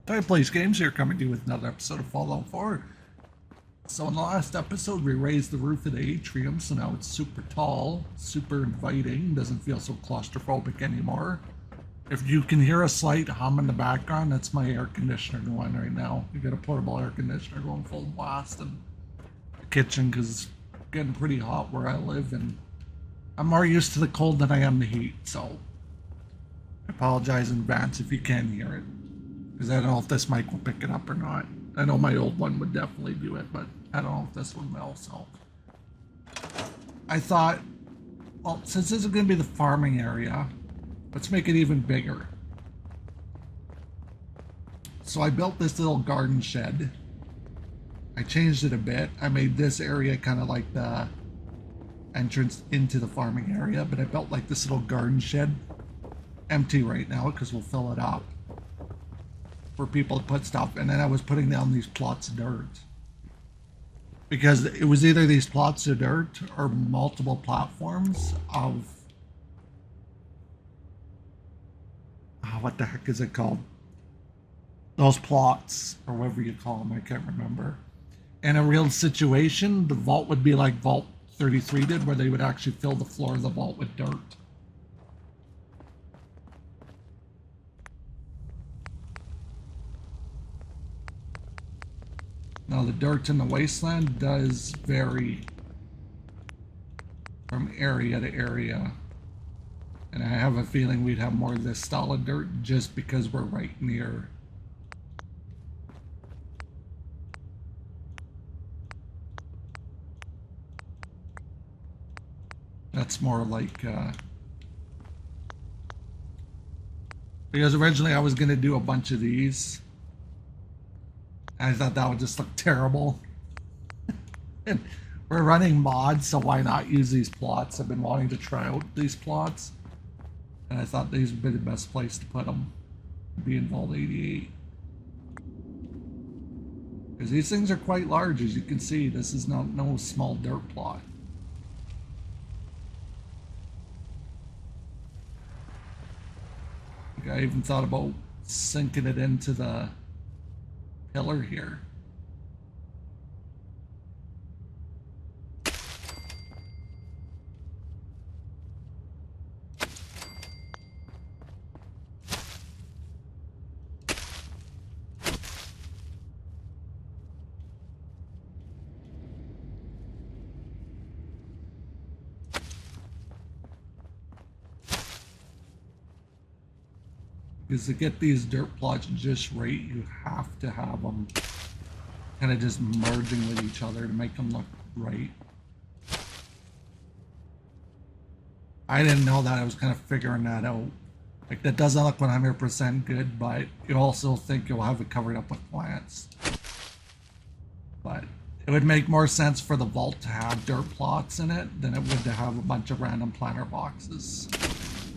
Time Plays Games here, coming to you with another episode of Fallout 4. So in the last episode, we raised the roof of the atrium, so now it's super tall, super inviting, doesn't feel so claustrophobic anymore. If you can hear a slight hum in the background, that's my air conditioner going right now. We got a portable air conditioner going full blast in the kitchen because it's getting pretty hot where I live, and I'm more used to the cold than I am the heat, so I apologize in advance if you can hear it. Because I don't know if this mic will pick it up or not. I know my old one would definitely do it, but I don't know if this one will, so. I thought, well, since this is going to be the farming area, let's make it even bigger. So I built this little garden shed. I changed it a bit. I made this area kind of like the entrance into the farming area, but I built like this little garden shed. Empty right now because we'll fill it up for people to put stuff, and then I was putting down these plots of dirt because it was either these plots of dirt or multiple platforms of what the heck is it called, those plots or whatever you call them, I can't remember. In a real situation, the vault would be like Vault 33 did, where they would actually fill the floor of the vault with dirt. Now the dirt in the wasteland does vary from area to area. And I have a feeling we'd have more of this style of dirt just because we're right near that's more like because originally I was going to do a bunch of these. I thought that would just look terrible. And we're running mods, so why not use these plots? I've been wanting to try out these plots, and I thought these would be the best place to put them. Be in Vault 88. Because these things are quite large, as you can see. This is not no small dirt plot. Like I even thought about sinking it into the pillar here. Because to get these dirt plots just right, you have to have them kind of just merging with each other to make them look right. I didn't know that. I was kind of figuring that out. Like, that doesn't look 100% good, but you also think you'll have it covered up with plants. But it would make more sense for the vault to have dirt plots in it than it would to have a bunch of random planter boxes.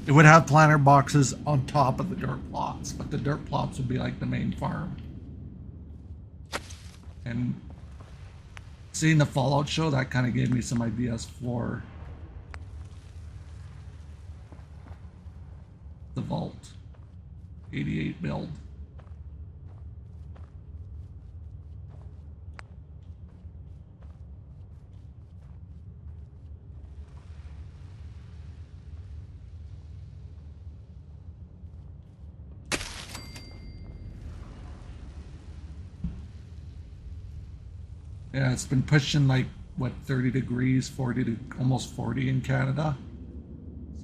It would have planter boxes on top of the dirt plots, but the dirt plots would be like the main farm. And seeing the Fallout show, that kind of gave me some ideas for the Vault 88 build. Yeah, it's been pushing like, what, 30 degrees, 40 to almost 40 in Canada.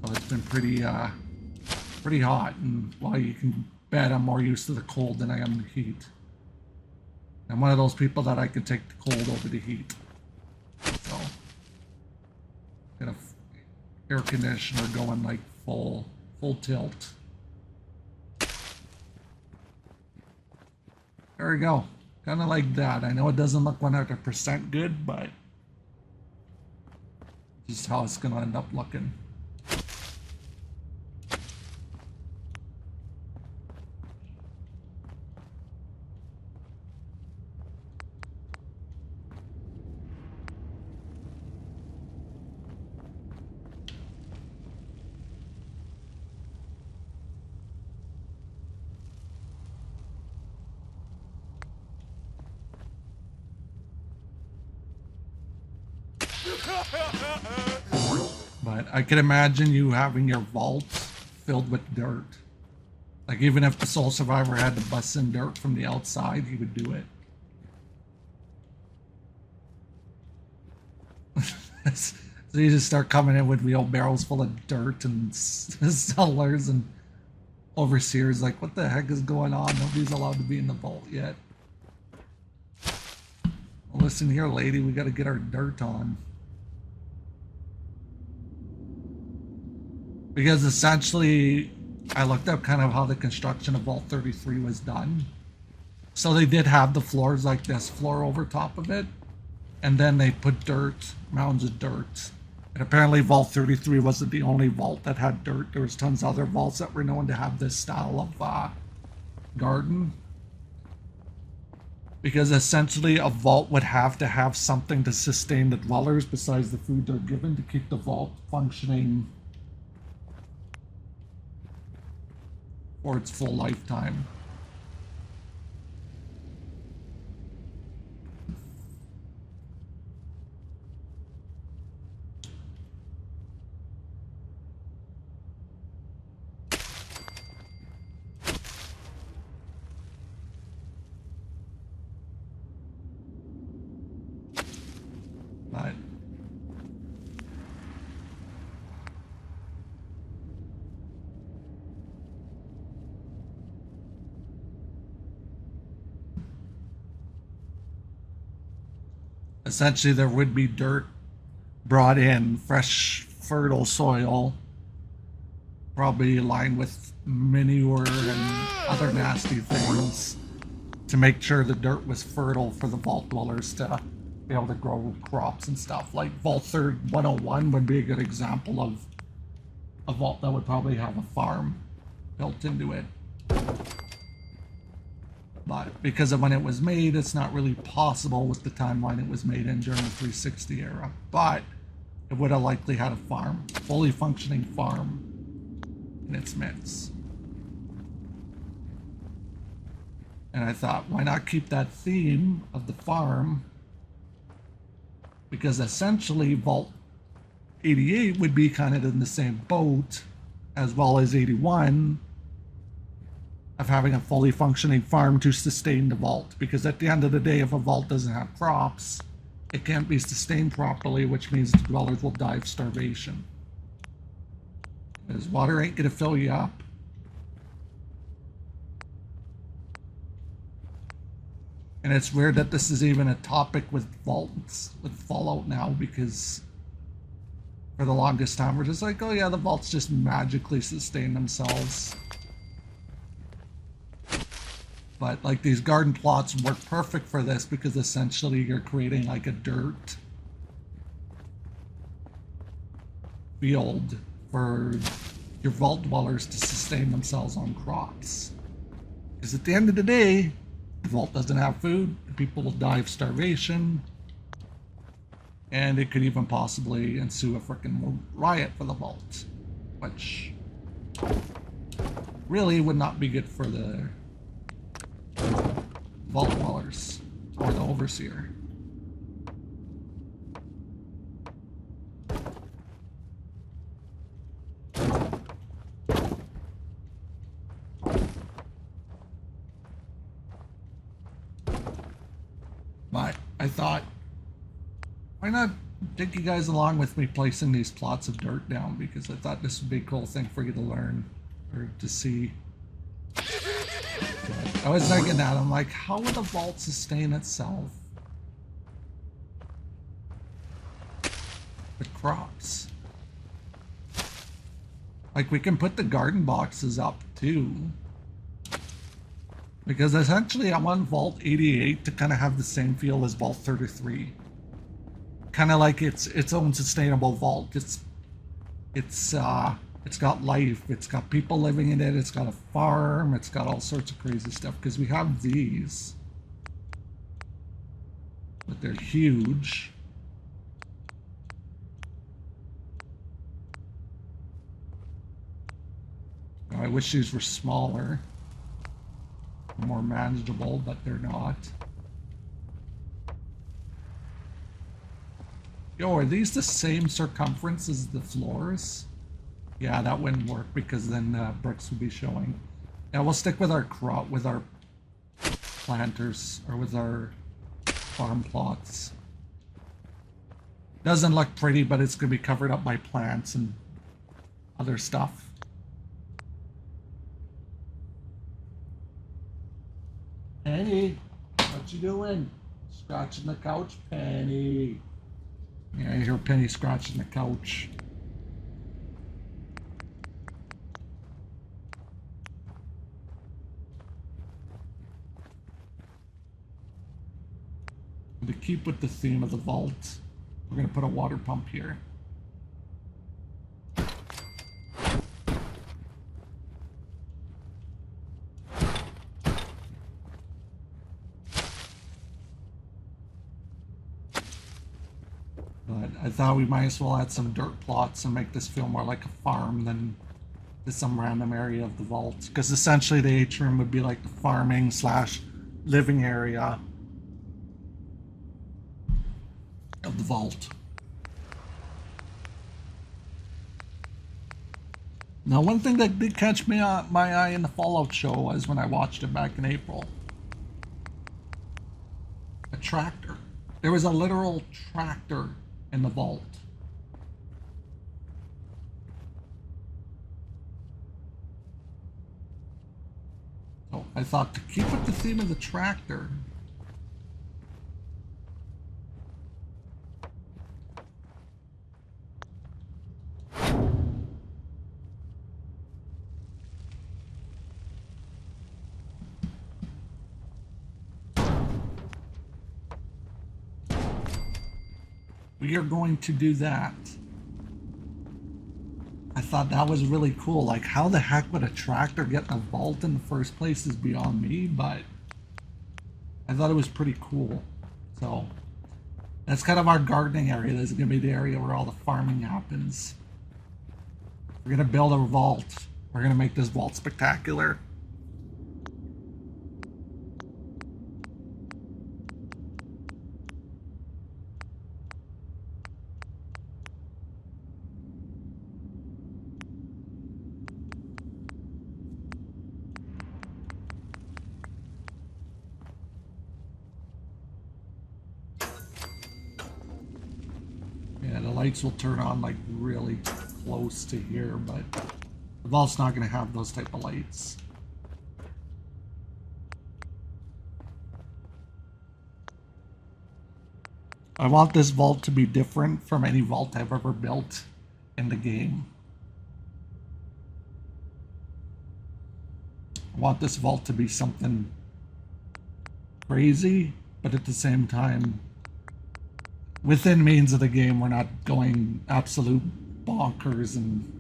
So it's been pretty hot, and well, you can bet I'm more used to the cold than I am the heat. I'm one of those people that I can take the cold over the heat. So, got a air conditioner going like full tilt. There we go. Kind of like that. I know it doesn't look 100% good, but this is how it's going to end up looking. But I can imagine you having your vault filled with dirt. Like, even if the sole survivor had to bust in dirt from the outside, he would do it. So you just start coming in with wheelbarrows full of dirt and cellars and overseers. Like, what the heck is going on? Nobody's allowed to be in the vault yet. Well, listen here, lady. We got to get our dirt on. Because essentially, I looked up kind of how the construction of Vault 33 was done. So they did have the floors like this, floor over top of it. And then they put dirt, mounds of dirt. And apparently Vault 33 wasn't the only vault that had dirt. There was tons of other vaults that were known to have this style of garden. Because essentially a vault would have to have something to sustain the dwellers besides the food they're given to keep the vault functioning for its full lifetime. But essentially there would be dirt brought in, fresh, fertile soil, probably lined with manure and other nasty things to make sure the dirt was fertile for the vault dwellers to be able to grow crops and stuff. Like Vault 101 would be a good example of a vault that would probably have a farm built into it. But because of when it was made, it's not really possible with the timeline it was made in during the 360 era. But it would have likely had a farm, fully functioning farm in its midst. And I thought, why not keep that theme of the farm? Because essentially Vault 88 would be kind of in the same boat as well as 81 of having a fully functioning farm to sustain the vault. Because at the end of the day, if a vault doesn't have crops, it can't be sustained properly, which means the dwellers will die of starvation. Because water ain't gonna fill you up. And it's weird that this is even a topic with vaults, with Fallout now, because for the longest time we're just like, oh yeah, the vaults just magically sustain themselves. But like these garden plots work perfect for this because essentially you're creating like a dirt field for your vault dwellers to sustain themselves on crops. Because at the end of the day, the vault doesn't have food, people will die of starvation, and it could even possibly ensue a freaking riot for the vault, which really would not be good for the vault dwellers or the overseer. But I thought, why not take you guys along with me placing these plots of dirt down, because I thought this would be a cool thing for you to learn or to see. I was thinking that, I'm like, how would a vault sustain itself with crops? Like, we can put the garden boxes up too, because essentially I want Vault 88 to kind of have the same feel as Vault 33. Kind of like its own sustainable vault. It's got life, it's got people living in it, it's got a farm, it's got all sorts of crazy stuff, because we have these, but they're huge. I wish these were smaller, more manageable, but they're not. Yo, are these the same circumference as the floors? Yeah, that wouldn't work because then bricks would be showing. Yeah, we'll stick with our planters, or with our farm plots. Doesn't look pretty, but it's gonna be covered up by plants and other stuff. Penny, what you doing? Scratching the couch, Penny. Yeah, I hear Penny scratching the couch. To keep with the theme of the vault, we're going to put a water pump here. But I thought we might as well add some dirt plots and make this feel more like a farm than just some random area of the vault. Because essentially the atrium would be like the farming / living area of the vault. Now, one thing that did catch my eye in the Fallout show was when I watched it back in April. A tractor. There was a literal tractor in the vault. So I thought, to keep with the theme of the tractor, we are going to do that. I thought that was really cool. Like, how the heck would a tractor get in a vault in the first place is beyond me, but I thought it was pretty cool. So that's kind of our gardening area. This is going to be the area where all the farming happens. We're going to build a vault. We're going to make this vault spectacular. Yeah, the lights will turn on like really close to here, but the vault's not going to have those type of lights. I want this vault to be different from any vault I've ever built in the game. I want this vault to be something crazy, but at the same time, within means of the game, we're not going absolute bonkers and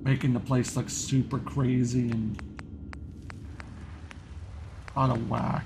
making the place look super crazy and out of whack.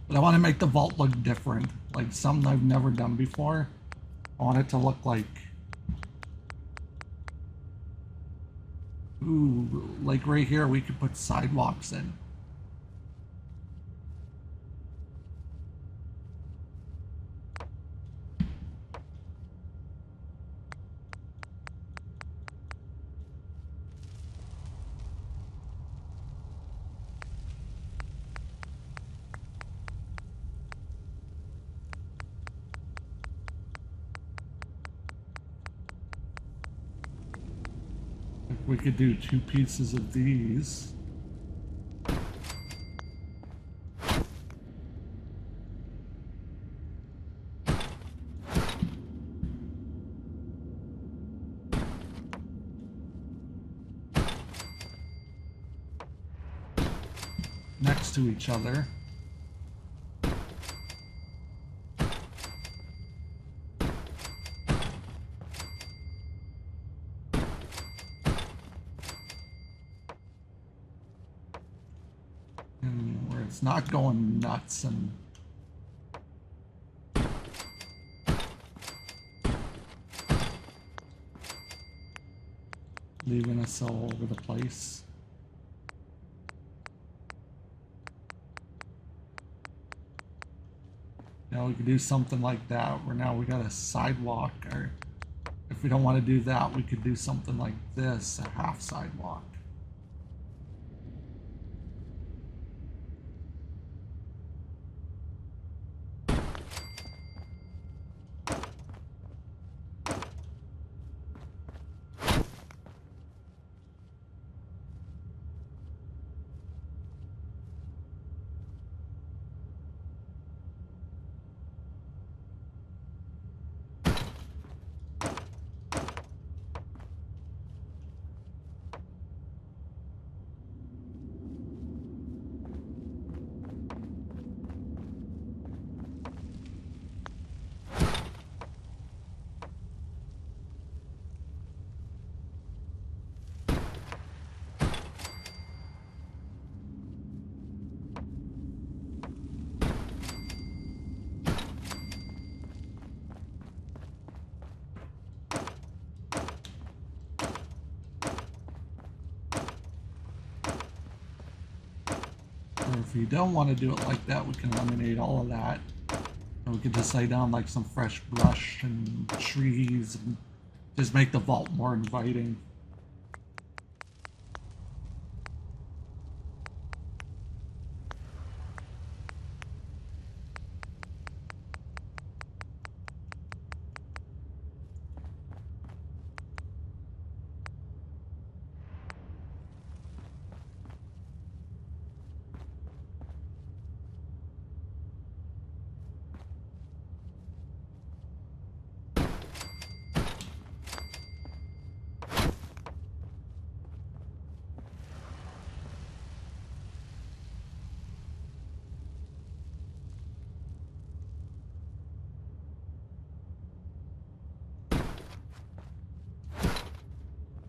But I want to make the vault look different, like something I've never done before. I want it to look like, ooh, like right here we could put sidewalks in. We could do 2 pieces of these. Next to each other. it's not going nuts and leaving us all over the place. Now we could do something like that where now we got a sidewalk, or if we don't want to do that, we could do something like this, a half sidewalk. Or if you don't want to do it like that, we can eliminate all of that. And we could just lay down like some fresh brush and trees and just make the vault more inviting.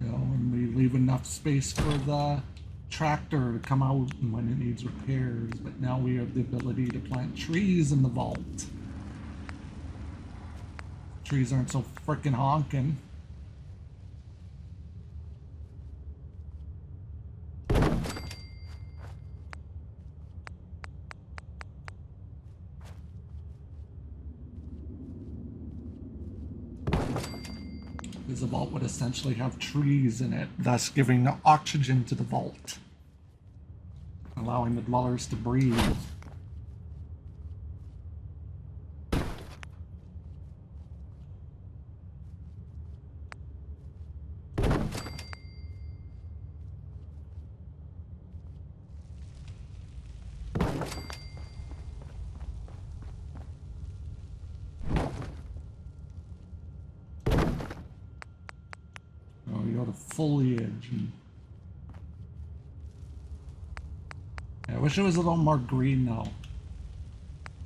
And we leave enough space for the tractor to come out when it needs repairs, but now we have the ability to plant trees in the vault. Trees aren't so frickin' honking. Because the vault would essentially have trees in it, thus giving oxygen to the vault, allowing the dwellers to breathe. Foliage. And yeah, I wish it was a little more green though.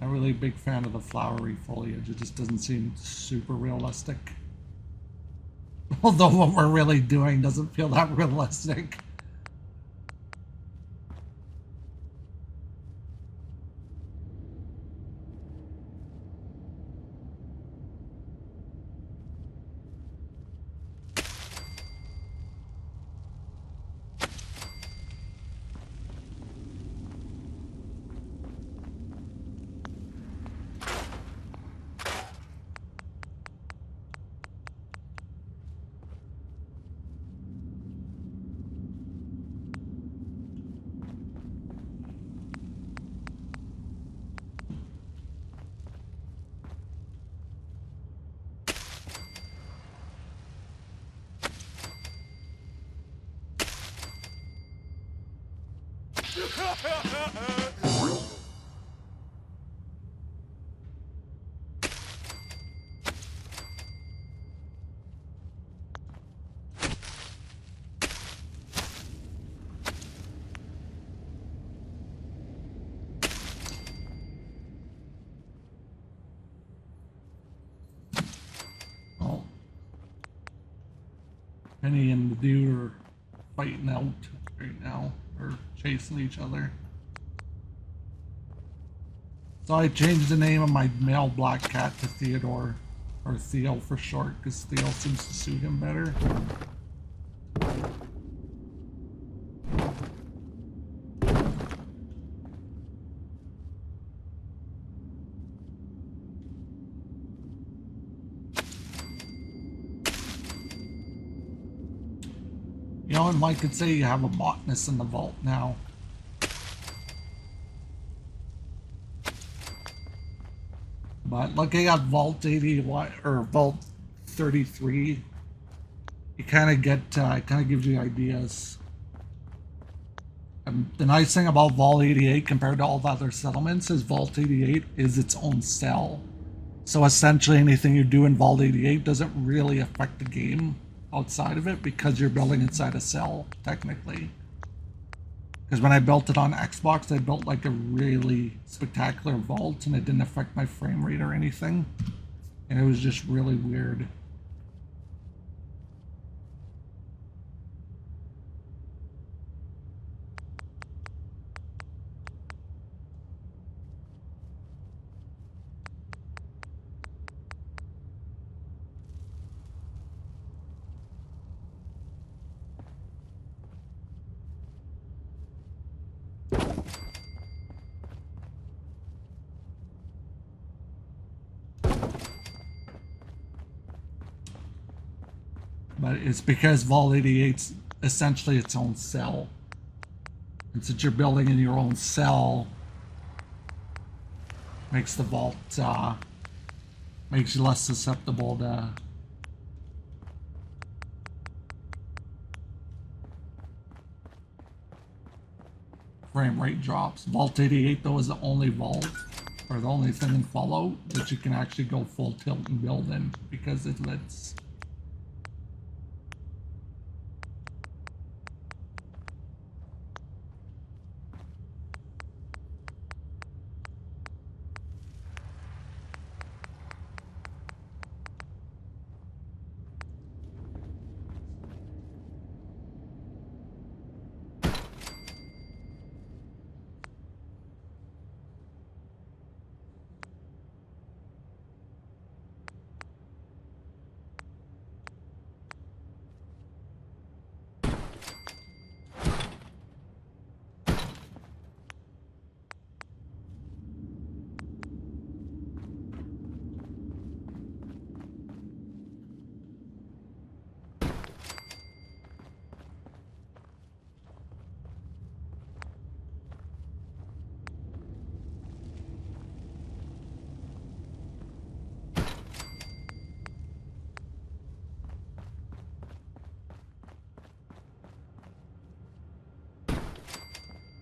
Not really a big fan of the flowery foliage. It just doesn't seem super realistic. Although what we're really doing doesn't feel that realistic. Well, Penny and the dude are fighting out right now, or chasing each other. So I changed the name of my male black cat to Theodore, or Theo for short, because Theo seems to suit him better. You know, and one could say you have a botanist in the vault now. But looking at Vault 81 or Vault 33, you kind of get, it kind of gives you ideas. And the nice thing about Vault 88 compared to all the other settlements is Vault 88 is its own cell. So essentially anything you do in Vault 88 doesn't really affect the game outside of it because you're building inside a cell, technically. Because when I built it on Xbox, I built like a really spectacular vault and it didn't affect my frame rate or anything. And it was just really weird. But it's because Vault 88's essentially its own cell. And since you're building in your own cell, makes the vault, makes you less susceptible to frame rate drops. Vault 88 though is the only vault, or the only thing in Fallout that you can actually go full tilt and build in, because it lets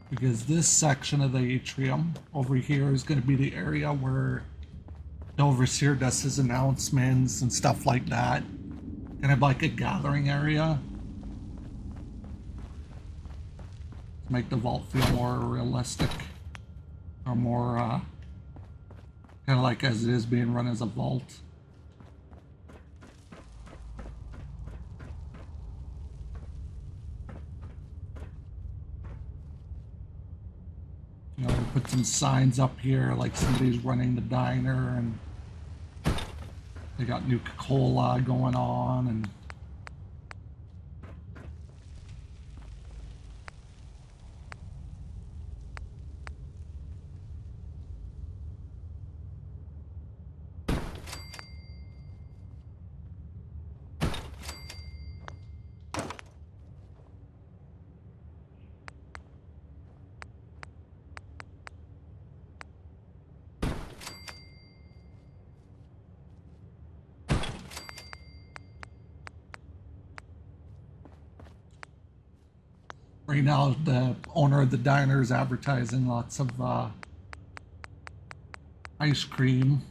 because this section of the atrium over here is going to be the area where the Overseer does his announcements and stuff like that. Kind of like a gathering area. To make the vault feel more realistic. Or more, kind of like as it is being run as a vault. You know, put some signs up here like somebody's running the diner and they got Nuka-Cola going on and right now, the owner of the diner is advertising lots of ice cream.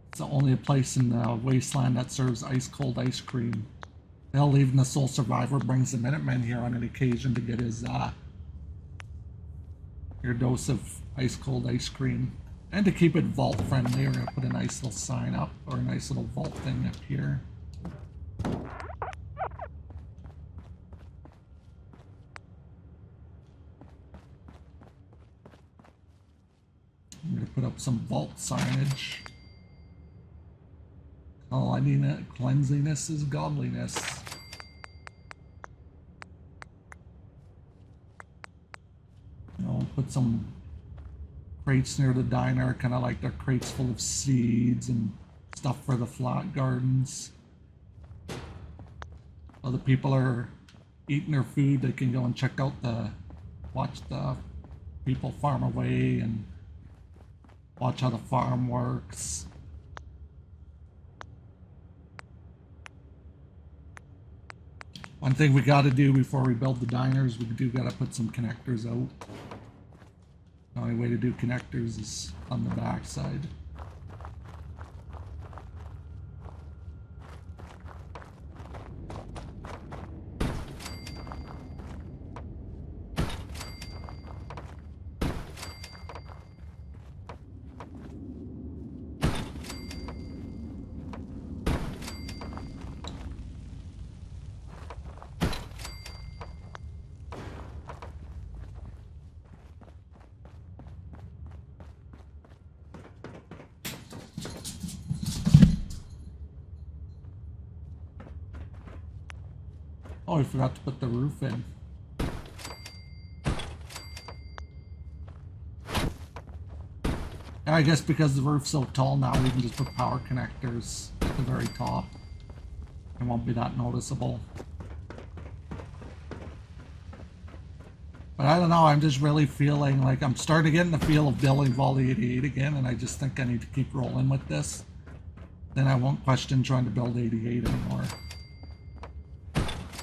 It's the only place in the wasteland that serves ice cold ice cream. Hell, even the sole survivor brings the Minutemen here on an occasion to get his your dose of ice cold ice cream. And to keep it vault friendly, we're gonna put a nice little sign up or a nice little vault thing up here. put up some vault signage. Cleanliness is godliness. You know, put some crates near the diner, kind of like they're crates full of seeds and stuff for the flat gardens. While the people are eating their food, they can go and check out watch the people farm away and watch how the farm works. One thing we got to do before we build the diners, we do got to put some connectors out. The only way to do connectors is on the back side. Oh, I forgot to put the roof in. And I guess because the roof's so tall now, we can just put power connectors at the very top. It won't be that noticeable. But I don't know, I'm just really feeling like I'm starting to get in the feel of building Vault 88 again, and I just think I need to keep rolling with this. Then I won't question trying to build 88 anymore.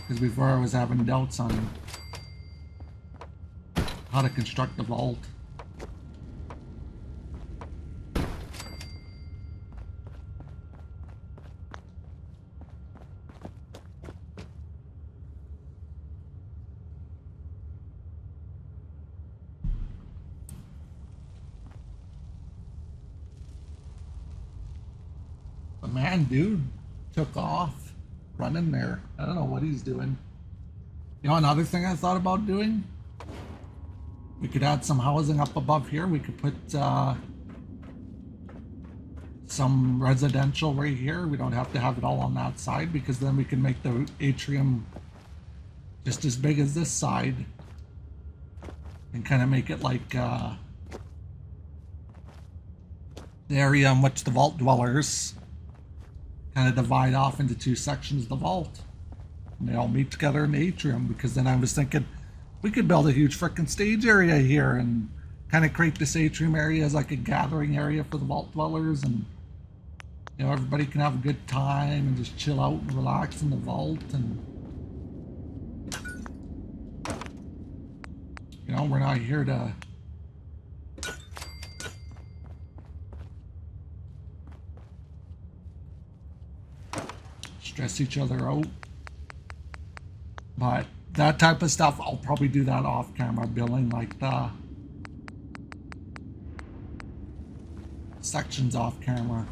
Because before I was having doubts on how to construct the vault. But man, dude took off. Running there. I don't know what he's doing. You know, another thing I thought about doing? We could add some housing up above here. We could put some residential right here. We don't have to have it all on that side because then we can make the atrium just as big as this side and kind of make it like the area in which the vault dwellers kind of divide off into two sections of the vault. And they all meet together in the atrium, because then I was thinking we could build a huge freaking stage area here and kind of create this atrium area as like a gathering area for the vault dwellers, and you know, everybody can have a good time and just chill out and relax in the vault. And you know, we're not here to stress each other out. But that type of stuff, I'll probably do that off camera, building like the sections off camera.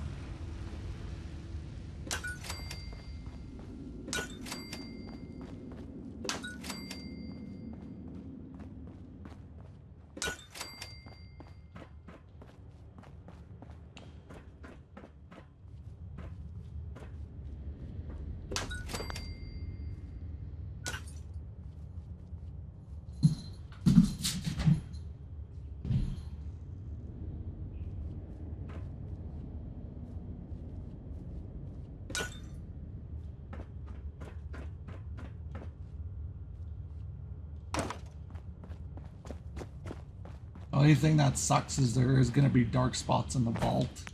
The only thing that sucks is there is going to be dark spots in the vault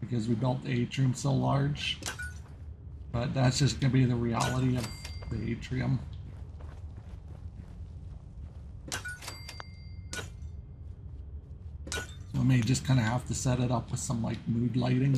because we built the atrium so large. But that's just going to be the reality of the atrium. So I may just kind of have to set it up with some like mood lighting.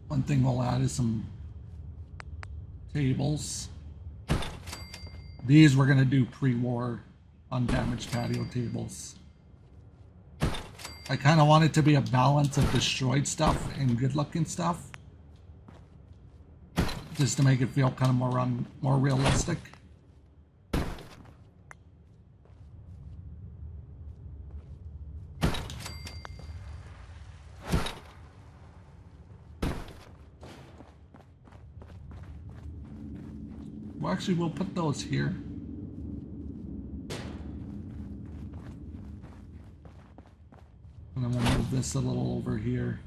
One thing we'll add is some tables. These we're going to do pre-war undamaged patio tables. I kind of want it to be a balance of destroyed stuff and good looking stuff, just to make it feel kind of more realistic. Well, actually, we'll put those here. And then we'll move this a little over here.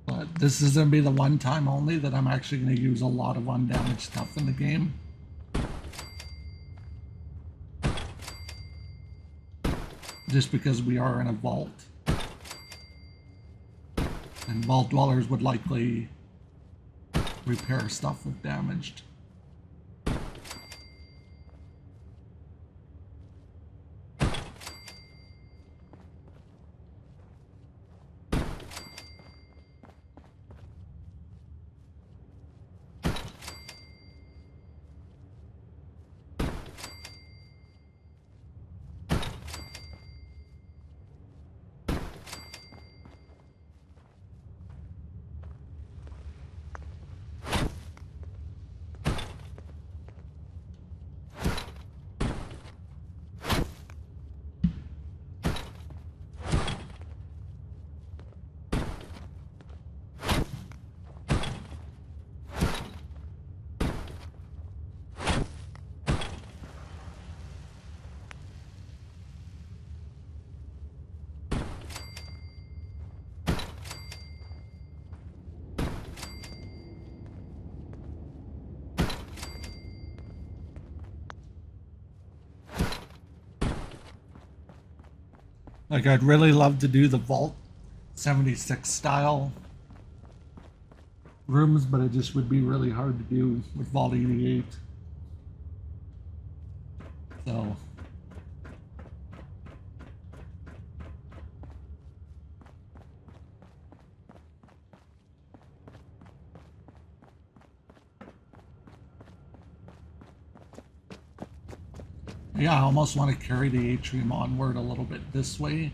But this is going to be the one time only that I'm actually going to use a lot of undamaged stuff in the game. Just because we are in a vault. And vault dwellers would likely repair stuff if damaged. Like, I'd really love to do the Vault 76 style rooms, but it just would be really hard to do with Vault 88. So yeah, I almost want to carry the atrium onward a little bit this way.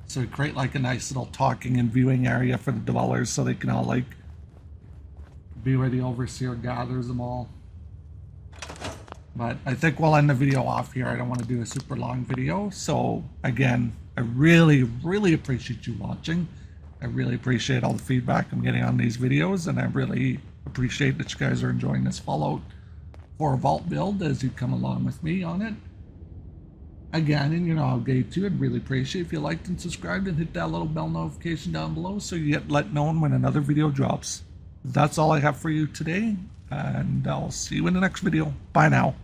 So create like a nice little talking and viewing area for the dwellers so they can all like be where the overseer gathers them all. But I think we'll end the video off here. I don't want to do a super long video. So again, I really, really appreciate you watching. I really appreciate all the feedback I'm getting on these videos, and I really appreciate that you guys are enjoying this Fallout 4 Vault build as you come along with me on it. Again, and you know, day 2, I'd really appreciate if you liked and subscribed and hit that little bell notification down below so you get let known when another video drops. That's all I have for you today, and I'll see you in the next video. Bye now.